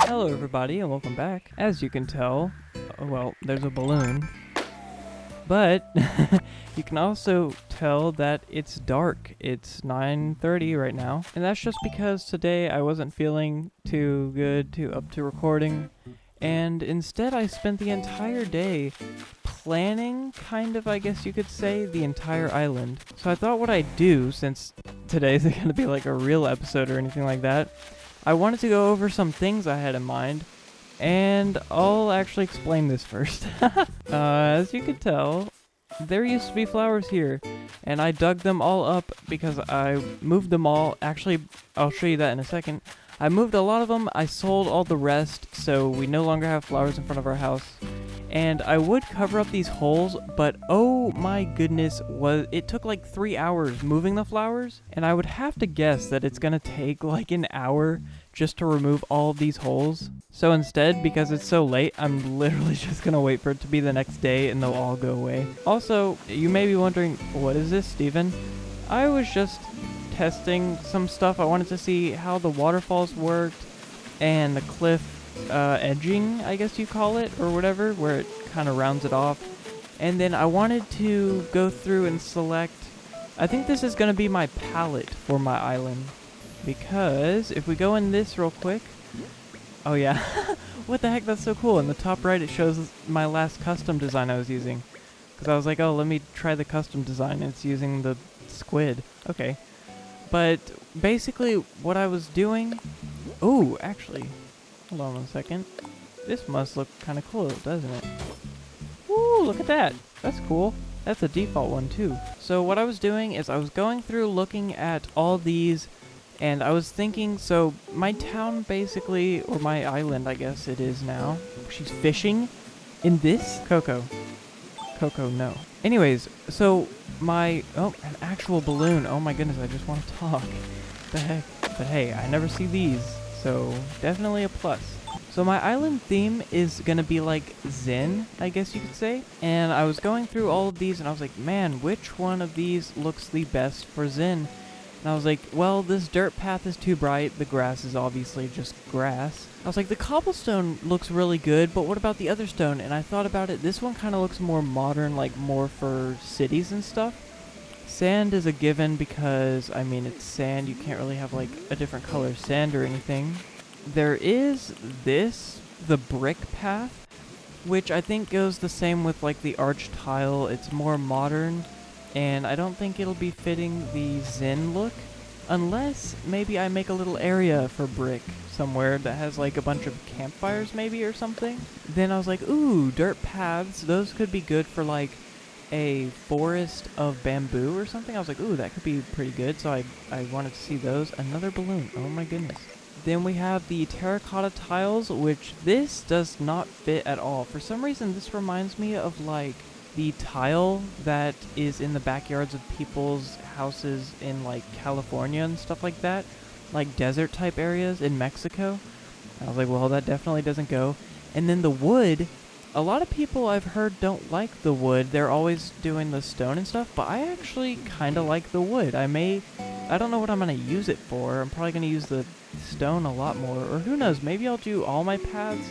Hello everybody and welcome back. As you can tell, well, there's a balloon. But you can also tell that it's dark. It's 9:30 right now. And that's just because today I wasn't feeling too good up to recording. And instead I spent the entire day planning, kind of, I guess you could say, the entire island. So I thought what I'd do, since today isn't going to be like a real episode or anything like that, I wanted to go over some things I had in mind, and I'll actually explain this first. As you can tell, there used to be flowers here, and I dug them all up because I moved them all. Actually, I'll show you that in a second. I moved a lot of them, I sold all the rest, so we no longer have flowers in front of our house. And I would cover up these holes, but oh my goodness, it took like 3 hours moving the flowers, and I would have to guess that it's gonna take like an hour just to remove all of these holes. So instead, because it's so late, I'm literally just gonna wait for it to be the next day and they'll all go away. Also, you may be wondering, what is this, Steven? I was just testing some stuff. I wanted to see how the waterfalls worked and the cliff edging, I guess you call it, or whatever, where it kind of rounds it off. And then I wanted to go through and select, I think this is going to be my palette for my island, because if we go in this real quick, oh yeah, what the heck, that's so cool. In the top right it shows my last custom design I was using, because I was like, oh, let me try the custom design, and it's using the squid. Okay, but basically what I was doing, oh, actually, hold on one second. This must look kind of cool, doesn't it? Woo, look at that. That's cool. That's a default one too. So what I was doing is I was going through looking at all these, and I was thinking, so my town basically, or my island I guess it is now, she's fishing in this? Coco, no. Anyways, so an actual balloon. Oh my goodness, I just want to talk. The heck? But hey, I never see these. So definitely a plus. So my island theme is gonna be like Zen, I guess you could say. And I was going through all of these and I was like, man, which one of these looks the best for Zen? And I was like, well, this dirt path is too bright. The grass is obviously just grass. I was like, the cobblestone looks really good, but what about the other stone? And I thought about it. This one kind of looks more modern, like more for cities and stuff. Sand is a given because, I mean, it's sand. You can't really have, like, a different color sand or anything. There is this, the brick path, which I think goes the same with, like, the arch tile. It's more modern, and I don't think it'll be fitting the Zen look, unless maybe I make a little area for brick somewhere that has, like, a bunch of campfires maybe or something. Then I was like, ooh, dirt paths. Those could be good for, like, a forest of bamboo or something. I was like, ooh, that could be pretty good. So I wanted to see those. Another balloon. Oh my goodness. Then we have the terracotta tiles, which this does not fit at all. For some reason, this reminds me of like the tile that is in the backyards of people's houses in like California and stuff like that. Like desert type areas in Mexico. I was like, well, that definitely doesn't go. And then the wood, a lot of people I've heard don't like the wood. They're always doing the stone and stuff, but I actually kind of like the wood. I don't know what I'm going to use it for. I'm probably going to use the stone a lot more, or who knows, maybe I'll do all my paths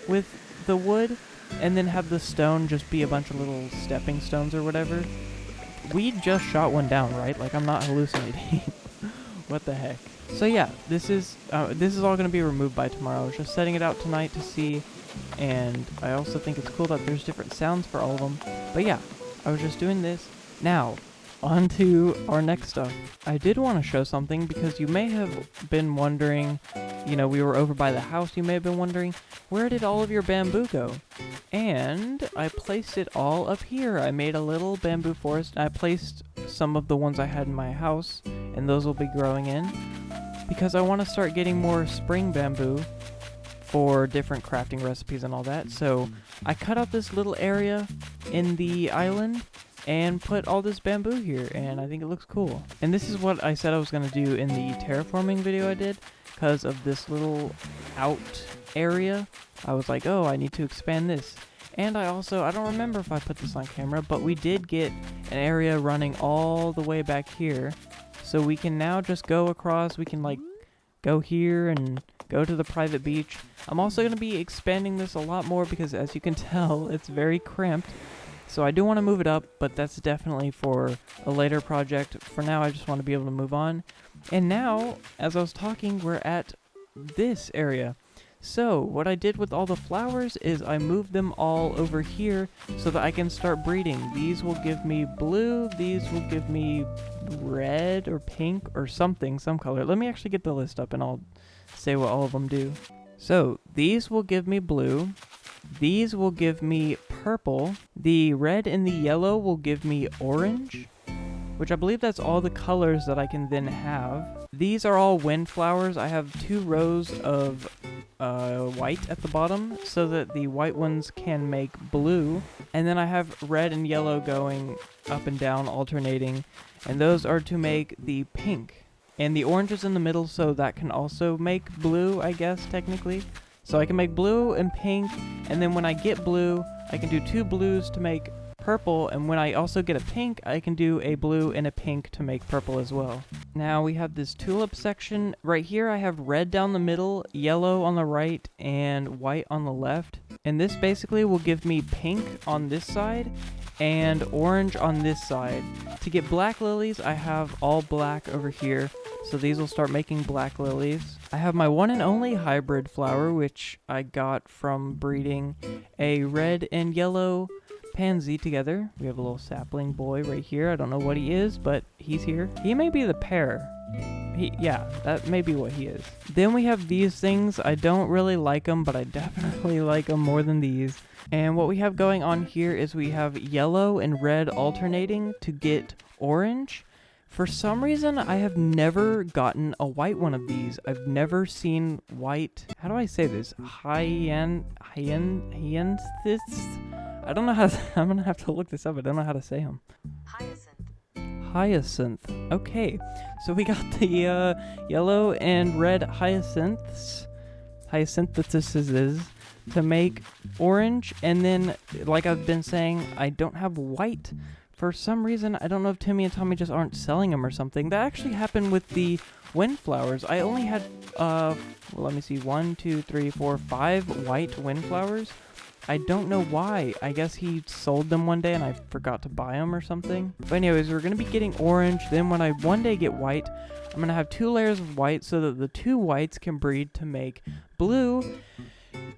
with the wood, and then have the stone just be a bunch of little stepping stones or whatever. We just shot one down, right? Like, I'm not hallucinating. What the heck? So yeah, this is all going to be removed by tomorrow. I was just setting it out tonight to see. And I also think it's cool that there's different sounds for all of them. But yeah, I was just doing this. Now, on to our next stuff. I did want to show something because you may have been wondering, you know, we were over by the house, you may have been wondering, where did all of your bamboo go? And I placed it all up here. I made a little bamboo forest. I placed some of the ones I had in my house, and those will be growing in, because I want to start getting more spring bamboo for different crafting recipes and all that. So I cut out this little area in the island and put all this bamboo here, and I think it looks cool. And this is what I said I was going to do in the terraforming video I did, because of this little out area. I was like, oh, I need to expand this. And I don't remember if I put this on camera, but we did get an area running all the way back here. So we can now just go across, we can like go here and go to the private beach. I'm also going to be expanding this a lot more because, as you can tell, it's very cramped. So I do want to move it up, but that's definitely for a later project. For now, I just want to be able to move on. And now, as I was talking, we're at this area. So what I did with all the flowers is I moved them all over here so that I can start breeding. These will give me blue, these will give me red or pink or something, some color. Let me actually get the list up and I'll say what all of them do. So these will give me blue, these will give me purple, the red and the yellow will give me orange, which I believe that's all the colors that I can then have. These are all windflowers. I have 2 rows of white at the bottom so that the white ones can make blue. And then I have red and yellow going up and down, alternating. And those are to make the pink. And the orange is in the middle, so that can also make blue, I guess, technically. So I can make blue and pink, and then when I get blue, I can do 2 blues to make purple, and when I also get a pink, I can do a blue and a pink to make purple as well. Now we have this tulip section. Right here I have red down the middle, yellow on the right, and white on the left. And this basically will give me pink on this side and orange on this side. To get black lilies, I have all black over here, so these will start making black lilies. I have my one and only hybrid flower, which I got from breeding a red and yellow pansy together. We have a little sapling boy right here. I don't know what he is, but he's here. He may be the pair. Yeah, that may be what he is. Then we have these things. I don't really like them, but I definitely like them more than these. And what we have going on here is we have yellow and red alternating to get orange. For some reason, I have never gotten a white one of these. I've never seen white. How do I say this? Hyanthus? I don't know how to, I'm gonna have to look this up. I don't know how to say them. Hyacinth. Okay, so we got the yellow and red hyacinths to make orange, and then, like I've been saying, I don't have white. For some reason, I don't know if Timmy and Tommy just aren't selling them or something. That actually happened with the windflowers. I only had, let me see, 1, 2, 3, 4, 5 white windflowers. I don't know why. I guess he sold them one day and I forgot to buy them or something. But anyways, we're going to be getting orange. Then when I one day get white, I'm going to have 2 layers of white so that the 2 whites can breed to make blue.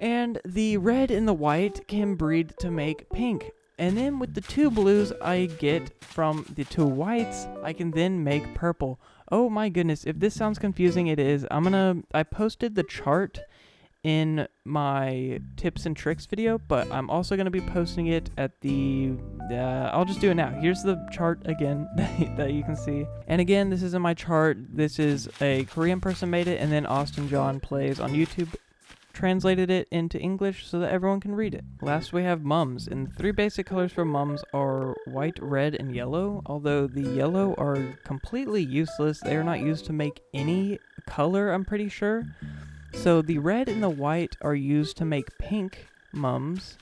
And the red and the white can breed to make pink. And then with the 2 blues I get from the 2 whites, I can then make purple. Oh my goodness, if this sounds confusing, it is. I posted the chart in my tips and tricks video, but I'm also going to be posting it at the, I'll just do it now. Here's the chart again that you can see. And again, this isn't my chart. This is a Korean person made it, and then Austin John Plays on YouTube translated it into English so that everyone can read it. Last we have mums, and the 3 basic colors for mums are white, red, and yellow. Although the yellow are completely useless. They are not used to make any color, I'm pretty sure. So the red and the white are used to make pink mums,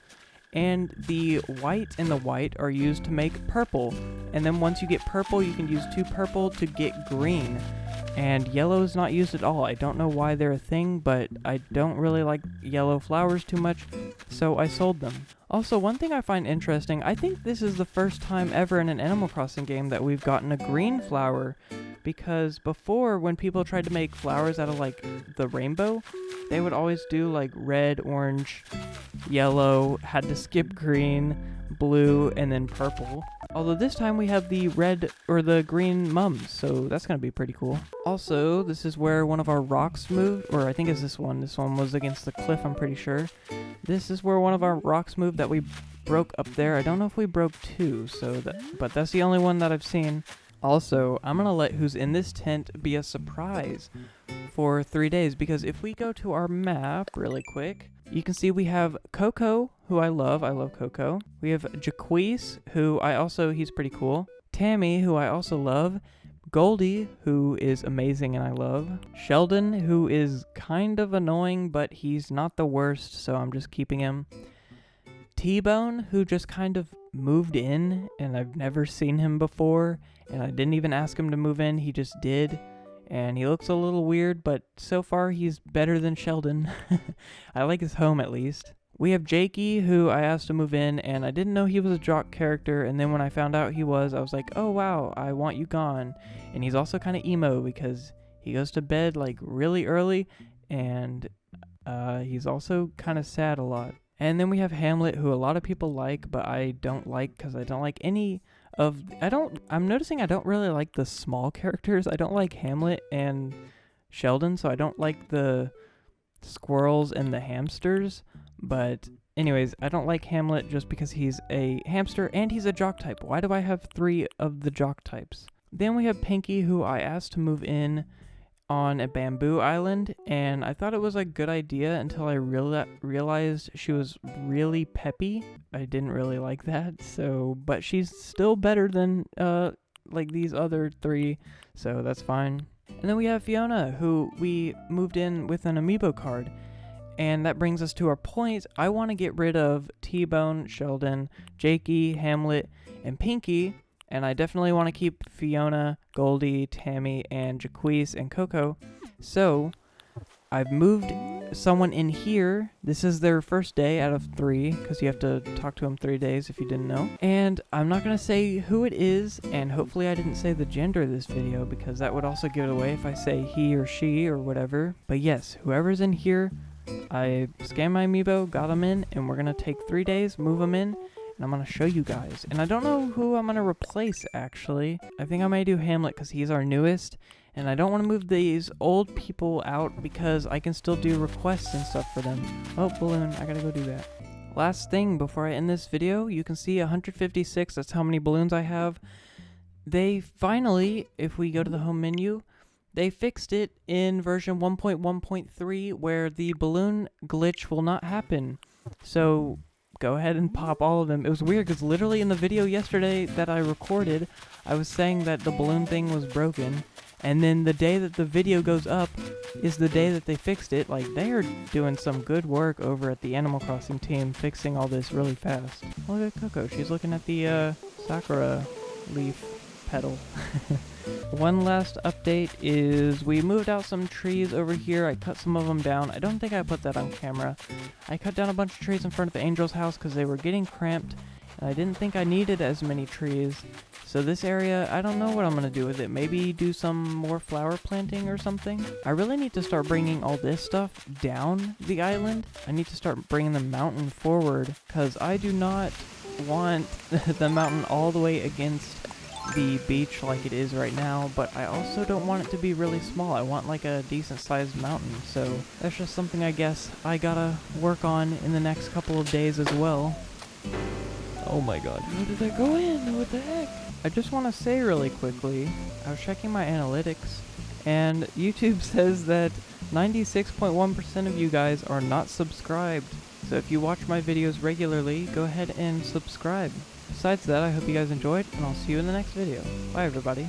and the white and the white are used to make purple. And then once you get purple, you can use 2 purple to get green. And yellow is not used at all. I don't know why they're a thing, but I don't really like yellow flowers too much, so I sold them. Also, one thing I find interesting, I think this is the first time ever in an Animal Crossing game that we've gotten a green flower, because before, when people tried to make flowers out of, like, the rainbow, they would always do, like, red, orange, yellow, had to skip green, blue, and then purple. Although this time we have the red or the green mums, so that's going to be pretty cool. Also, this is where one of our rocks moved, or I think it's this one. This one was against the cliff, I'm pretty sure. This is where one of our rocks moved that we broke up there. I don't know if we broke 2, but that's the only one that I've seen. Also, I'm going to let who's in this tent be a surprise for 3 days, because if we go to our map really quick, you can see we have Coco, who I love Coco. We have Jaquise, who he's pretty cool. Tammy, who I also love. Goldie, who is amazing and I love. Sheldon, who is kind of annoying, but he's not the worst, so I'm just keeping him. T-Bone, who just kind of moved in, and I've never seen him before, and I didn't even ask him to move in, he just did. and he looks a little weird, but so far he's better than Sheldon. I like his home at least. We have Jakey, who I asked to move in, and I didn't know he was a jock character, and then when I found out he was, I was like, oh wow, I want you gone. And he's also kind of emo because he goes to bed like really early, and he's also kind of sad a lot. And then we have Hamlet, who a lot of people like, but I don't like because I don't like any of... I'm noticing I don't really like the small characters. I don't like Hamlet and Sheldon, so I don't like the squirrels and the hamsters. But anyways, I don't like Hamlet just because he's a hamster and he's a jock type. Why do I have 3 of the jock types? Then we have Pinky, who I asked to move in on a bamboo island, and I thought it was a good idea until I realized she was really peppy. I didn't really like that, but she's still better than like these other 3, so that's fine. And then we have Fiona, who we moved in with an amiibo card. And that brings us to our point. I want to get rid of T-Bone, Sheldon, Jakey, Hamlet, and Pinky. And I definitely want to keep Fiona, Goldie, Tammy, and Jaquise and Coco. So I've moved someone in here. This is their first day out of 3, because you have to talk to them 3 days if you didn't know. And I'm not going to say who it is, and hopefully I didn't say the gender of this video, because that would also give it away if I say he or she or whatever. But yes, whoever's in here, I scanned my amiibo, got them in, and we're going to take 3 days, move them in, and I'm going to show you guys. And I don't know who I'm going to replace, actually. I think I may do Hamlet because he's our newest, and I don't want to move these old people out because I can still do requests and stuff for them. Oh, balloon, I got to go do that. Last thing before I end this video, you can see 156, that's how many balloons I have. They finally, if we go to the home menu, they fixed it in version 1.1.3 where the balloon glitch will not happen. So go ahead and pop all of them. It was weird because literally in the video yesterday that I recorded, I was saying that the balloon thing was broken. And then the day that the video goes up is the day that they fixed it. Like, they are doing some good work over at the Animal Crossing team fixing all this really fast. Look at Coco. She's looking at the sakura leaf petal. One last update is we moved out some trees over here. I cut some of them down. I don't think I put that on camera. I cut down a bunch of trees in front of Angel's house because they were getting cramped, and I didn't think I needed as many trees. So this area, I don't know what I'm going to do with it. Maybe do some more flower planting or something. I really need to start bringing all this stuff down the island. I need to start bringing the mountain forward because I do not want the mountain all the way against the beach like it is right now, but I also don't want it to be really small. I want like a decent sized mountain, so that's just something I guess I gotta work on in the next couple of days as well. Oh my god, how did that go in? What the heck? I just want to say really quickly, I was checking my analytics, and YouTube says that 96.1% of you guys are not subscribed. So if you watch my videos regularly, go ahead and subscribe. Besides that, I hope you guys enjoyed, and I'll see you in the next video. Bye, everybody.